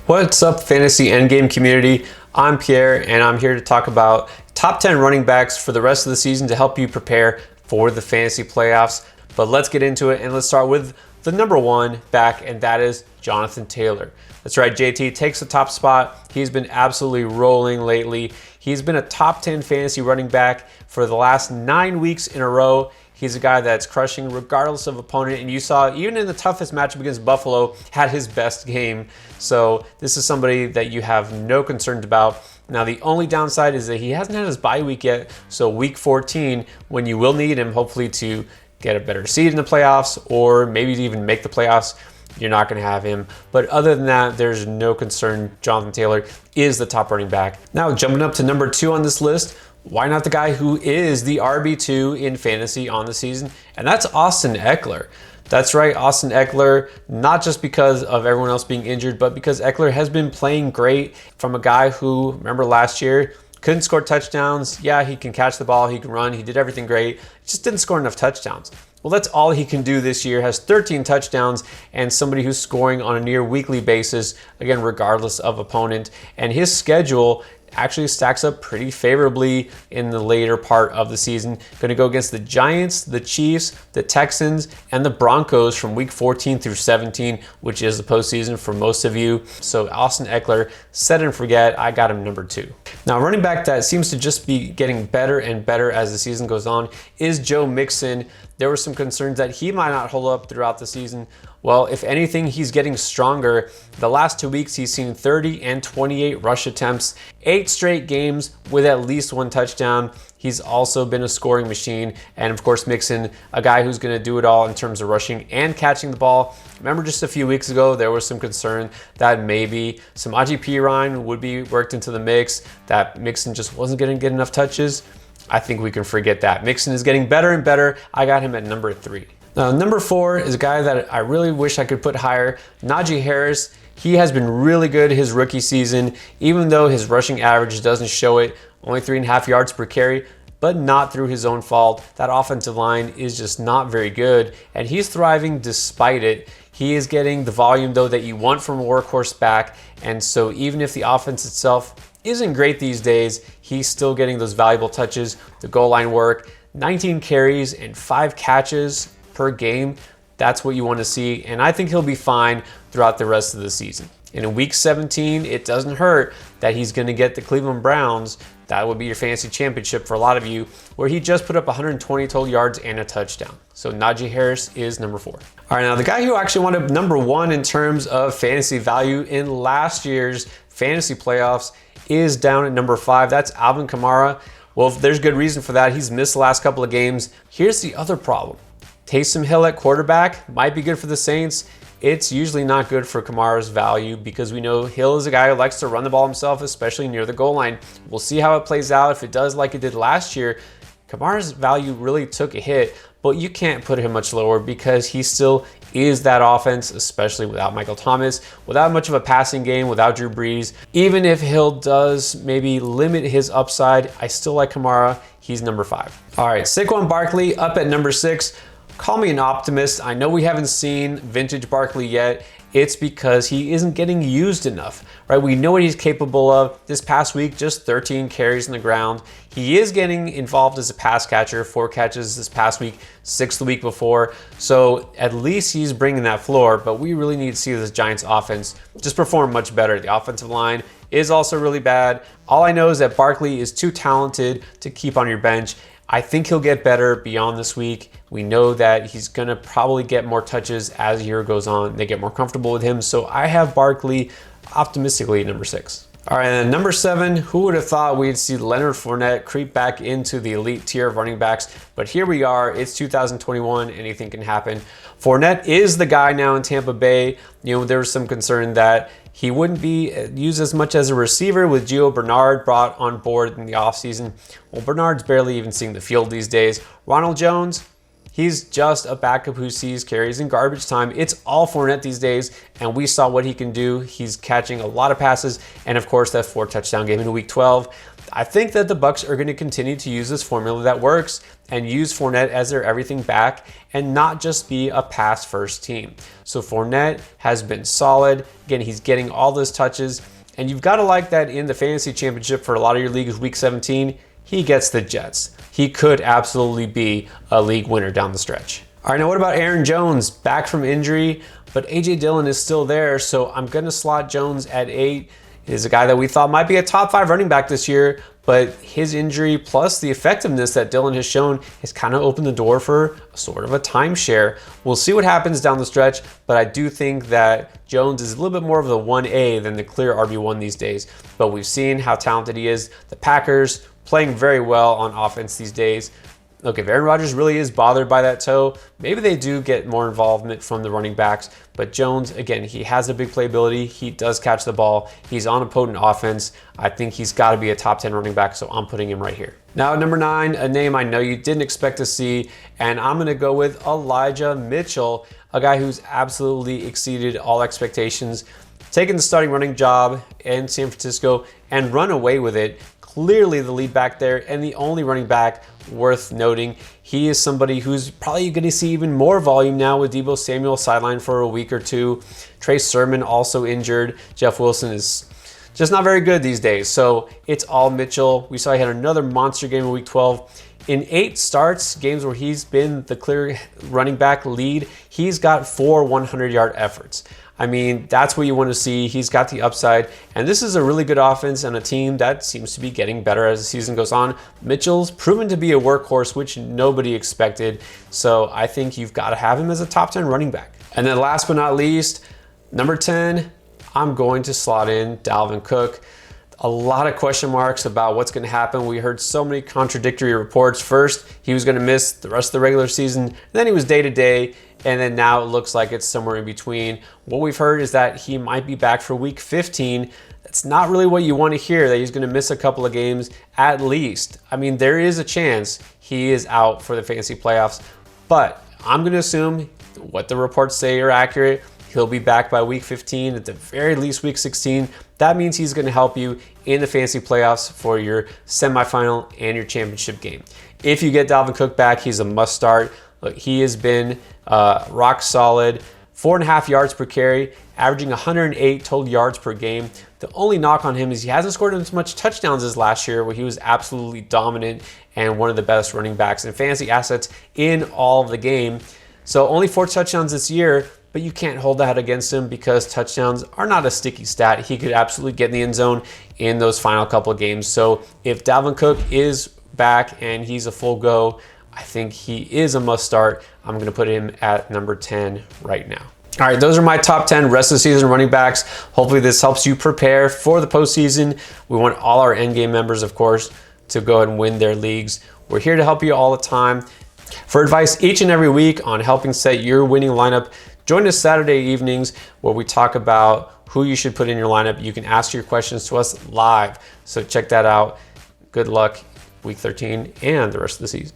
What's up, fantasy endgame community? I'm Pierre, and I'm here to talk about top 10 running backs for the rest of the season to help you prepare for the fantasy playoffs. But let's get into it, and let's start with the number one back, and that is Jonathan Taylor. That's right, JT takes the top spot. He's been absolutely rolling lately. He's been a top 10 fantasy running back for the last 9 weeks in a row. He's a guy that's crushing regardless of opponent, and you saw even in the toughest matchup against Buffalo, had his best game. So this is somebody that you have no concerns about. Now the only downside is that he hasn't had his bye week yet, so week 14, when you will need him hopefully to get a better seed in the playoffs or maybe to even make the playoffs, you're not going to have him. But other than that, there's no concern. Jonathan Taylor is the top running back. Now jumping up to number 2 on this list, why not the guy who is the RB2 in fantasy on the season? And that's Austin Ekeler. That's right, Austin Ekeler, not just because of everyone else being injured, but because Ekeler has been playing great from a guy who, remember last year, couldn't score touchdowns. Yeah, he can catch the ball, he can run, he did everything great, just didn't score enough touchdowns. Well, that's all he can do this year, has 13 touchdowns, and somebody who's scoring on a near weekly basis, again, regardless of opponent. And his schedule actually stacks up pretty favorably in the later part of the season. Going to go against the Giants, the Chiefs, the Texans, and the Broncos from week 14 through 17, which is the postseason for most of you. So Austin Ekeler, set and forget. I got him number 2. Now, running back that seems to just be getting better and better as the season goes on is Joe Mixon. There were some concerns that he might not hold up throughout the season. Well, if anything, he's getting stronger. The last 2 weeks, he's seen 30 and 28 rush attempts, 8 straight games with at least 1 touchdown. He's also been a scoring machine. And of course, Mixon, a guy who's going to do it all in terms of rushing and catching the ball. Remember just a few weeks ago, there was some concern that maybe Samaje Perine would be worked into the mix, that Mixon just wasn't going to get enough touches. I think we can forget that. Mixon is getting better and better. I got him at number 3. Now, number 4 is a guy that I really wish I could put higher, Najee Harris. He has been really good his rookie season, even though his rushing average doesn't show it, only 3.5 yards per carry, but not through his own fault. That offensive line is just not very good, and he's thriving despite it. He is getting the volume, though, that you want from a workhorse back, and so even if the offense itself isn't great these days, he's still getting those valuable touches, the goal line work, 19 carries and 5 catches per game. That's what you want to see, and I think he'll be fine throughout the rest of the season. And in week 17, it doesn't hurt that he's going to get the Cleveland Browns. That would be your fantasy championship for a lot of you, where he just put up 120 total yards and a touchdown. So Najee Harris is number 4. All right, now the guy who actually wound up number 1 in terms of fantasy value in last year's fantasy playoffs is down at number 5. That's Alvin Kamara. Well, there's good reason for that. He's missed the last couple of games. Here's the other problem. Taysom Hill at quarterback might be good for the Saints. It's usually not good for Kamara's value because we know Hill is a guy who likes to run the ball himself, especially near the goal line. We'll see how it plays out. If it does like it did last year, Kamara's value really took a hit, but you can't put him much lower because he still is that offense, especially without Michael Thomas, without much of a passing game, without Drew Brees. Even if Hill does maybe limit his upside, I still like Kamara. He's number 5. All right, Saquon Barkley up at number 6. Call me an optimist. I know we haven't seen vintage Barkley yet. It's because he isn't getting used enough, right? We know what he's capable of. This past week, just 13 carries on the ground. He is getting involved as a pass catcher, 4 catches this past week, 6 the week before. So at least he's bringing that floor, but we really need to see this Giants offense just perform much better. The offensive line is also really bad. All I know is that Barkley is too talented to keep on your bench. I think he'll get better beyond this week. We know that he's going to probably get more touches as the year goes on. They get more comfortable with him. So I have Barkley optimistically at number 6. All right, and then number 7, who would have thought we'd see Leonard Fournette creep back into the elite tier of running backs? But here we are. It's 2021. Anything can happen. Fournette is the guy now in Tampa Bay. You know, there was some concern that he wouldn't be used as much as a receiver with Gio Bernard brought on board in the offseason. Well, Bernard's barely even seeing the field these days. Ronald Jones, he's just a backup who sees carries in garbage time. It's all Fournette these days, and we saw what he can do. He's catching a lot of passes, and of course, that 4 touchdown game in week 12. I think that the Bucs are going to continue to use this formula that works and use Fournette as their everything back and not just be a pass first team. So Fournette has been solid. Again, he's getting all those touches, and you've got to like that in the fantasy championship for a lot of your leagues, week 17, he gets the Jets. He could absolutely be a league winner down the stretch. All right, now what about Aaron Jones? Back from injury, but A.J. Dillon is still there, so I'm going to slot Jones at 8. He's a guy that we thought might be a top 5 running back this year, but his injury plus the effectiveness that Dillon has shown has kind of opened the door for sort of a timeshare. We'll see what happens down the stretch, but I do think that Jones is a little bit more of the 1A than the clear RB1 these days. But we've seen how talented he is. The Packers playing very well on offense these days. Look, if Aaron Rodgers really is bothered by that toe, maybe they do get more involvement from the running backs. But Jones, again, he has a big playability. He does catch the ball. He's on a potent offense. I think he's got to be a top 10 running back, so I'm putting him right here. Now, at number 9, a name I know you didn't expect to see, and I'm going to go with Elijah Mitchell, a guy who's absolutely exceeded all expectations, taken the starting running job in San Francisco and run away with it. Clearly the lead back there and the only running back worth noting. He is somebody who's probably going to see even more volume now with Deebo Samuel sidelined for a week or two. Trey Sermon also injured. Jeff Wilson is just not very good these days. So it's all Mitchell. We saw he had another monster game in week 12. In 8 starts, games where he's been the clear running back lead, he's got 4 100-yard efforts. I mean, that's what you want to see. He's got the upside, and this is a really good offense and a team that seems to be getting better as the season goes on. Mitchell's proven to be a workhorse, which nobody expected, so I think you've got to have him as a top 10 running back. And then last but not least, number 10, I'm going to slot in Dalvin Cook. A lot of question marks about what's going to happen. We heard so many contradictory reports. First, he was going to miss the rest of the regular season. Then he was day-to-day. And then now it looks like it's somewhere in between. What we've heard is that he might be back for week 15. That's not really what you want to hear, that he's going to miss a couple of games at least. I mean, there is a chance he is out for the fantasy playoffs. But I'm going to assume what the reports say are accurate. He'll be back by week 15, at the very least week 16. That means he's going to help you in the fantasy playoffs for your semifinal and your championship game. If you get Dalvin Cook back, he's a must start. Look, he has been rock solid, 4.5 yards per carry, averaging 108 total yards per game. The only knock on him is he hasn't scored as much touchdowns as last year, where he was absolutely dominant and one of the best running backs and fantasy assets in all of the game. So only 4 touchdowns this year, but you can't hold that against him because touchdowns are not a sticky stat. He could absolutely get in the end zone in those final couple of games. So if Dalvin Cook is back and he's a full go, I think he is a must start. I'm going to put him at number 10 right now. All right, those are my top 10 rest of the season running backs. Hopefully this helps you prepare for the postseason. We want all our endgame members, of course, to go ahead and win their leagues. We're here to help you all the time. For advice each and every week on helping set your winning lineup, join us Saturday evenings where we talk about who you should put in your lineup. You can ask your questions to us live. So check that out. Good luck week 13 and the rest of the season.